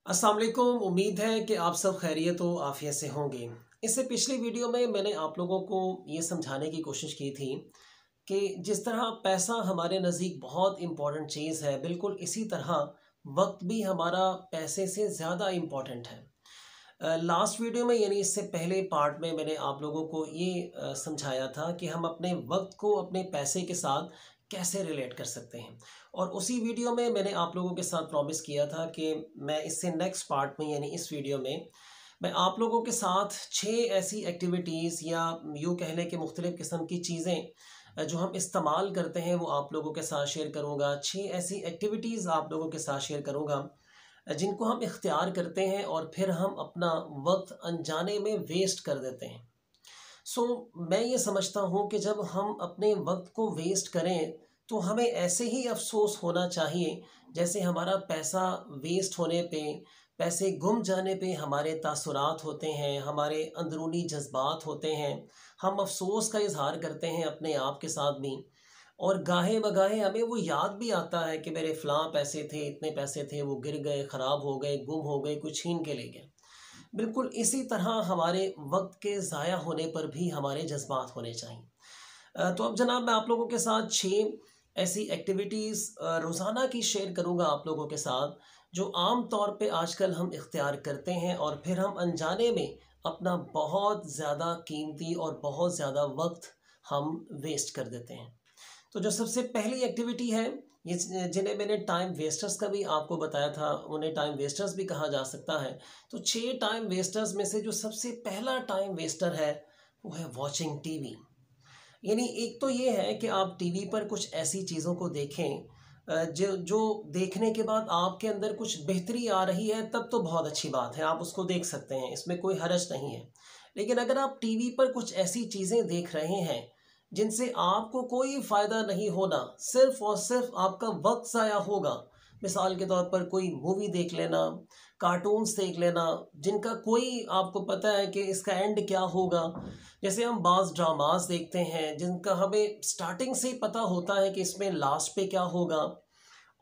अस्सलाम वालेकुम। उम्मीद है कि आप सब खैरियत व आफ़ियत से होंगे। इससे पिछली वीडियो में मैंने आप लोगों को ये समझाने की कोशिश की थी कि जिस तरह पैसा हमारे नज़दीक बहुत इम्पॉर्टेंट चीज़ है, बिल्कुल इसी तरह वक्त भी हमारा पैसे से ज़्यादा इम्पॉर्टेंट है। लास्ट वीडियो में यानी इससे पहले पार्ट में मैंने आप लोगों को ये समझाया था कि हम अपने वक्त को अपने पैसे के साथ कैसे रिलेट कर सकते हैं। और उसी वीडियो में मैंने आप लोगों के साथ प्रॉमिस किया था कि मैं इससे नेक्स्ट पार्ट में यानी इस वीडियो में मैं आप लोगों के साथ 6 ऐसी एक्टिविटीज़ या यूँ कह लें कि मुख्तलिफ़ किस्म की चीज़ें जो हम इस्तेमाल करते हैं वो आप लोगों के साथ शेयर करूँगा। 6 ऐसी एक्टिविटीज़ आप लोगों के साथ शेयर करूँगा जिनको हम इख्तियार करते हैं और फिर हम अपना वक्त अनजाने में वेस्ट कर देते हैं। सो मैं ये समझता हूँ कि जब हम अपने वक्त को वेस्ट करें तो हमें ऐसे ही अफसोस होना चाहिए जैसे हमारा पैसा वेस्ट होने पे, पैसे गुम जाने पे हमारे तासुरात होते हैं, हमारे अंदरूनी जज्बात होते हैं। हम अफसोस का इजहार करते हैं अपने आप के साथ भी, और गाहे बगाहे हमें वो याद भी आता है कि मेरे फ़लाँ पैसे थे, इतने पैसे थे, वो गिर गए, ख़राब हो गए, गुम हो गए, कोई छीन के ले गया। बिल्कुल इसी तरह हमारे वक्त के ज़ाया होने पर भी हमारे जज्बात होने चाहिए। तो अब जनाब मैं आप लोगों के साथ 6 ऐसी एक्टिविटीज़ रोज़ाना की शेयर करूँगा आप लोगों के साथ, जो आम तौर पे आजकल हम इख्तियार करते हैं और फिर हम अनजाने में अपना बहुत ज़्यादा कीमती और बहुत ज़्यादा वक्त हम वेस्ट कर देते हैं। तो जो सबसे पहली एक्टिविटी है, ये जिन्हें मैंने टाइम वेस्टर्स का भी आपको बताया था, उन्हें टाइम वेस्टर्स भी कहा जा सकता है। तो 6 टाइम वेस्टर्स में से जो सबसे पहला टाइम वेस्टर है वो है वॉचिंग टीवी। यानी एक तो ये है कि आप टीवी पर कुछ ऐसी चीज़ों को देखें जो जो देखने के बाद आपके अंदर कुछ बेहतरी आ रही है, तब तो बहुत अच्छी बात है, आप उसको देख सकते हैं, इसमें कोई हर्ज नहीं है। लेकिन अगर आप टीवी पर कुछ ऐसी चीज़ें देख रहे हैं जिनसे आपको कोई फ़ायदा नहीं होना, सिर्फ़ और सिर्फ़ आपका वक्त ज़ाया होगा, मिसाल के तौर पर कोई मूवी देख लेना, कार्टून्स देख लेना, जिनका कोई आपको पता है कि इसका एंड क्या होगा। जैसे हम बाज़ ड्रामास देखते हैं जिनका हमें स्टार्टिंग से ही पता होता है कि इसमें लास्ट पे क्या होगा,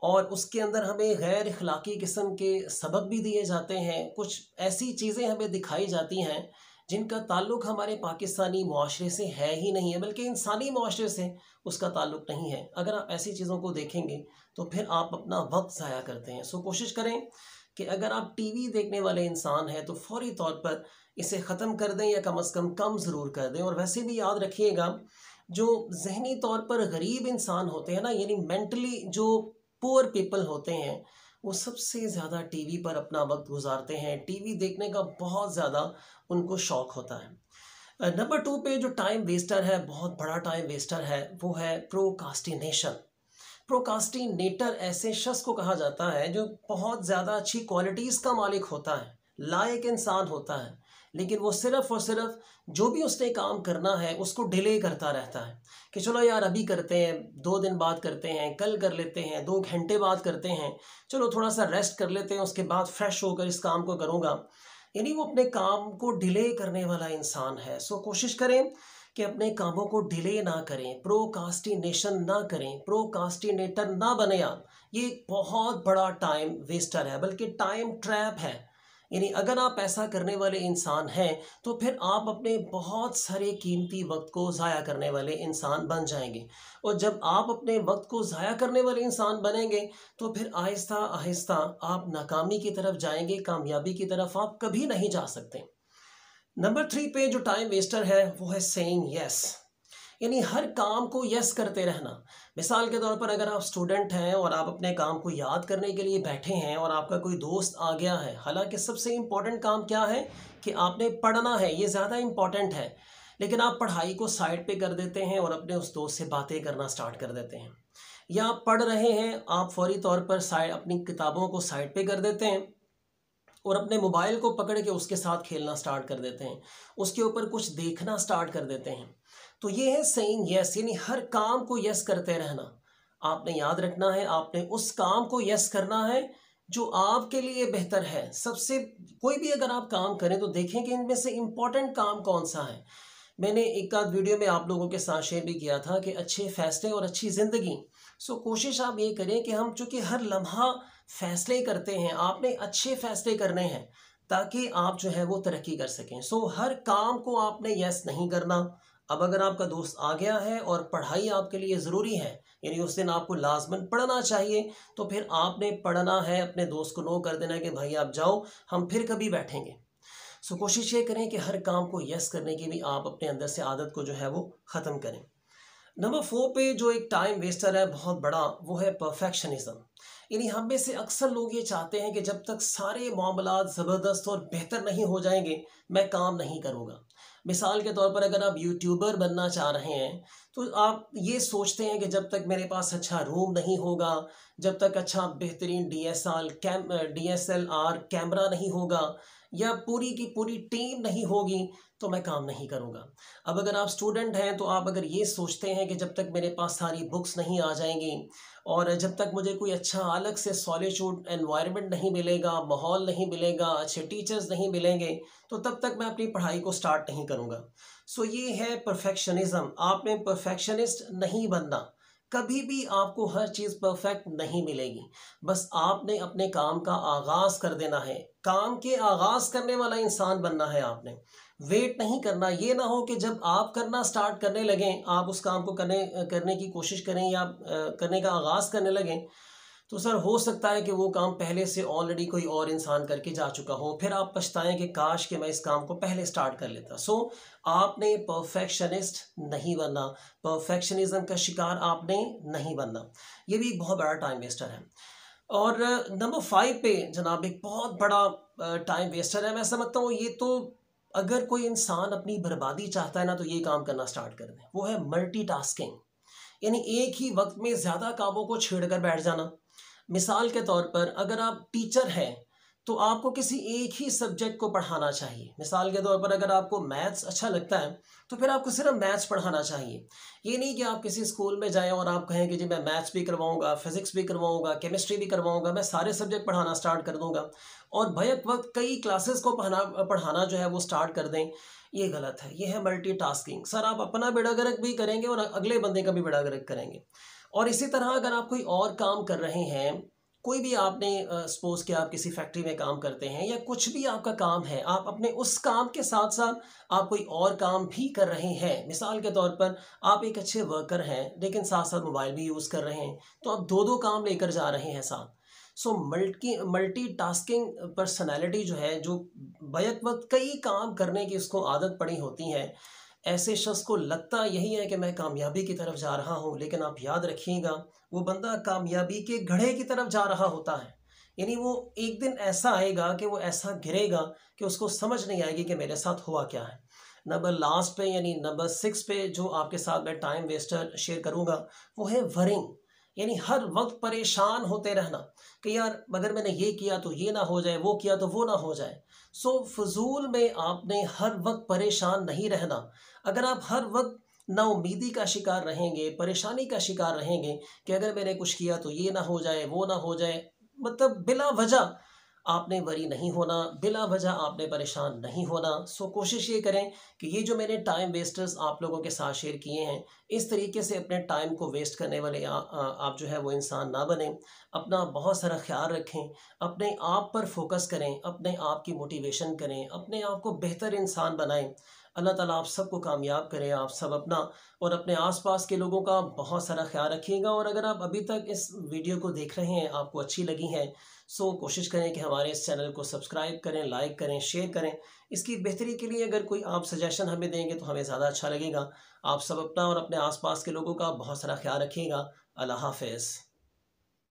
और उसके अंदर हमें गैर अखलाकी किस्म के सबक भी दिए जाते हैं। कुछ ऐसी चीज़ें हमें दिखाई जाती हैं जिनका ताल्लुक़ हमारे पाकिस्तानी मुआशरे से है ही नहीं है, बल्कि इंसानी मुआशरे से उसका ताल्लुक़ नहीं है। अगर आप ऐसी चीज़ों को देखेंगे तो फिर आप अपना वक्त ज़ाया करते हैं। सो कोशिश करें कि अगर आप टीवी देखने वाले इंसान हैं तो फ़ौरी तौर पर इसे ख़त्म कर दें या कम से कम ज़रूर कर दें। और वैसे भी याद रखिएगा, जो ज़हनी तौर पर गरीब इंसान होते हैं ना, यानी मेंटली जो पुअर पीपल होते हैं, वो सबसे ज़्यादा टीवी पर अपना वक्त गुजारते हैं। टीवी देखने का बहुत ज़्यादा उनको शौक़ होता है। नंबर 2 पे जो टाइम वेस्टर है, बहुत बड़ा टाइम वेस्टर है, वो है प्रोकास्टिनेशन। प्रोकास्टिनेटर ऐसे शख्स को कहा जाता है जो बहुत ज़्यादा अच्छी क्वालिटीज़ का मालिक होता है, लायक इंसान होता है, लेकिन वो सिर्फ़ और सिर्फ जो भी उसने काम करना है उसको डिले करता रहता है कि चलो यार अभी करते हैं, 2 दिन बाद करते हैं, कल कर लेते हैं, 2 घंटे बाद करते हैं, चलो थोड़ा सा रेस्ट कर लेते हैं, उसके बाद फ्रेश होकर इस काम को करूँगा। यानी वो अपने काम को डिले करने वाला इंसान है। सो कोशिश करें कि अपने कामों को डिले ना करें, प्रोकास्टिनेशन ना करें, प्रोकास्टिनेटर ना बने आप। ये एक बहुत बड़ा टाइम वेस्टर है, बल्कि टाइम ट्रैप है। यानी अगर आप ऐसा करने वाले इंसान हैं तो फिर आप अपने बहुत सारे कीमती वक्त को ज़ाया करने वाले इंसान बन जाएंगे। और जब आप अपने वक्त को ज़ाया करने वाले इंसान बनेंगे तो फिर आहिस्ता आहिस्ता आप नाकामी की तरफ जाएंगे, कामयाबी की तरफ आप कभी नहीं जा सकते। नंबर 3 पे जो टाइम वेस्टर है वो है सेइंग यस। यानी हर काम को यस करते रहना। मिसाल के तौर पर अगर आप स्टूडेंट हैं और आप अपने काम को याद करने के लिए बैठे हैं और आपका कोई दोस्त आ गया है, हालांकि सबसे इम्पोर्टेंट काम क्या है कि आपने पढ़ना है, ये ज़्यादा इम्पोर्टेंट है, लेकिन आप पढ़ाई को साइड पे कर देते हैं और अपने उस दोस्त से बातें करना स्टार्ट कर देते हैं। या आप पढ़ रहे हैं, आप फौरी तौर पर साइड अपनी किताबों को साइड पे कर देते हैं और अपने मोबाइल को पकड़ के उसके साथ खेलना स्टार्ट कर देते हैं, उसके ऊपर कुछ देखना स्टार्ट कर देते हैं। तो ये है सेइंग यस, यानी हर काम को यस करते रहना। आपने याद रखना है, आपने उस काम को यस करना है जो आपके लिए बेहतर है। सबसे कोई भी अगर आप काम करें तो देखें कि इनमें से इम्पोर्टेंट काम कौन सा है। मैंने एक आध वीडियो में आप लोगों के साथ शेयर भी किया था कि अच्छे फैसले और अच्छी ज़िंदगी। सो कोशिश आप ये करें कि हम चूँकि हर लम्हा फैसले करते हैं, आपने अच्छे फैसले करने हैं ताकि आप जो है वो तरक्की कर सकें। सो हर काम को आपने यस नहीं करना। अब अगर आपका दोस्त आ गया है और पढ़ाई आपके लिए ज़रूरी है, यानी उस दिन आपको लाजमन पढ़ना चाहिए, तो फिर आपने पढ़ना है, अपने दोस्त को नो कर देना है कि भाई आप जाओ, हम फिर कभी बैठेंगे। सो कोशिश ये करें कि हर काम को यस करने की भी आप अपने अंदर से आदत को जो है वो ख़त्म करें। नंबर 4 पे जो एक टाइम वेस्टर है बहुत बड़ा, वो है परफेक्शनिज्म। यानी हम में से अक्सर लोग ये चाहते हैं कि जब तक सारे मामलात ज़बरदस्त और बेहतर नहीं हो जाएंगे, मैं काम नहीं करूँगा। मिसाल के तौर पर अगर आप यूट्यूबर बनना चाह रहे हैं, तो आप ये सोचते हैं कि जब तक मेरे पास अच्छा रूम नहीं होगा, जब तक अच्छा बेहतरीन DSLR कैमरा नहीं होगा, या पूरी की पूरी टीम नहीं होगी, तो मैं काम नहीं करूँगा। अब अगर आप स्टूडेंट हैं तो आप अगर ये सोचते हैं कि जब तक मेरे पास सारी बुक्स नहीं आ जाएंगी और जब तक मुझे कोई अच्छा अलग से सॉलिट्यूड एनवायरनमेंट नहीं मिलेगा, माहौल नहीं मिलेगा, अच्छे टीचर्स नहीं मिलेंगे, तो तब तक मैं अपनी पढ़ाई को स्टार्ट नहीं करूँगा। सो ये है परफेक्शनिज्म। आपने परफेक्शनिस्ट नहीं बनना। कभी भी आपको हर चीज़ परफेक्ट नहीं मिलेगी। बस आपने अपने काम का आगाज़ कर देना है। काम के आगाज़ करने वाला इंसान बनना है आपने। वेट नहीं करना। ये ना हो कि जब आप करना स्टार्ट करने लगें, आप उस काम को करने की कोशिश करें या करने का आगाज़ करने लगें, तो सर हो सकता है कि वो काम पहले से ऑलरेडी कोई और इंसान करके जा चुका हो, फिर आप पछताएं कि काश कि मैं इस काम को पहले स्टार्ट कर लेता। सो आपने परफेक्शनिस्ट नहीं बनना, परफेक्शनिज्म का शिकार आपने नहीं बनना। ये भी एक बहुत बड़ा टाइम वेस्टर है। और नंबर 5 पे जनाब एक बहुत बड़ा टाइम वेस्टर है, मैं समझता हूँ ये तो अगर कोई इंसान अपनी बर्बादी चाहता है ना, तो ये काम करना स्टार्ट कर दे। वो है मल्टीटास्किंग। यानी एक ही वक्त में ज़्यादा कामों को छेड़कर बैठ जाना। मिसाल के तौर पर अगर आप टीचर हैं, तो आपको किसी एक ही सब्जेक्ट को पढ़ाना चाहिए। मिसाल के तौर पर अगर आपको मैथ्स अच्छा लगता है, तो फिर आपको सिर्फ मैथ्स पढ़ाना चाहिए। ये नहीं कि आप किसी स्कूल में जाएं और आप कहें कि जी मैं मैथ्स भी करवाऊंगा, फिजिक्स भी करवाऊंगा, केमिस्ट्री भी करवाऊंगा, मैं सारे सब्जेक्ट पढ़ाना स्टार्ट कर दूंगा और बैक वक्त कई क्लासेस को पढ़ाना जो है वो स्टार्ट कर दें। ये गलत है। ये है मल्टीटास्किंग। सर आप अपना बेड़ा गर्क भी करेंगे और अगले बंदे का भी बेड़ा गर्क करेंगे। और इसी तरह अगर आप कोई और काम कर रहे हैं, कोई भी आपने सपोज कि आप किसी फैक्ट्री में काम करते हैं या कुछ भी आपका काम है, आप अपने उस काम के साथ साथ आप कोई और काम भी कर रहे हैं। मिसाल के तौर पर आप एक अच्छे वर्कर हैं लेकिन साथ साथ मोबाइल भी यूज़ कर रहे हैं, तो आप दो दो काम लेकर जा रहे हैं साथ। सो मल्टीटास्किंग पर्सनैलिटी जो है, जो बैक वक्त कई काम करने की उसको आदत पड़ी होती है, ऐसे शख्स को लगता यही है कि मैं कामयाबी की तरफ जा रहा हूँ, लेकिन आप याद रखिएगा वो बंदा कामयाबी के घड़े की तरफ जा रहा होता है। यानी वो एक दिन ऐसा आएगा कि वो ऐसा गिरेगा कि उसको समझ नहीं आएगी कि मेरे साथ हुआ क्या है। नंबर लास्ट पे यानी नंबर 6 पे जो आपके साथ मैं टाइम वेस्टर शेयर करूँगा, वो है वरिंग। यानी हर वक्त परेशान होते रहना कि यार अगर मैंने ये किया तो ये ना हो जाए, वो किया तो वो ना हो जाए। सो फजूल में आपने हर वक्त परेशान नहीं रहना। अगर आप हर वक्त नाउमीदी का शिकार रहेंगे, परेशानी का शिकार रहेंगे कि अगर मैंने कुछ किया तो ये ना हो जाए, वो ना हो जाए, मतलब बिला वजह आपने वरी नहीं होना, बिला वजह आपने परेशान नहीं होना। सो कोशिश ये करें कि ये जो मैंने टाइम वेस्टर्स आप लोगों के साथ शेयर किए हैं, इस तरीके से अपने टाइम को वेस्ट करने वाले आप जो है वो इंसान ना बने। अपना बहुत सारा ख्याल रखें, अपने आप पर फोकस करें, अपने आप की मोटिवेशन करें, अपने आप को बेहतर इंसान बनाएं। अल्लाह ताला आप सबको कामयाब करें। आप सब अपना और अपने आसपास के लोगों का बहुत सारा ख्याल रखिएगा। और अगर आप अभी तक इस वीडियो को देख रहे हैं, आपको अच्छी लगी है, सो कोशिश करें कि हमारे इस चैनल को सब्सक्राइब करें, लाइक करें, शेयर करें। इसकी बेहतरी के लिए अगर कोई आप सजेशन हमें देंगे तो हमें ज़्यादा अच्छा लगेगा। आप सब अपना और अपने आसपास के लोगों का बहुत सारा ख्याल रखिएगा। अल्लाह हाफ़िज़।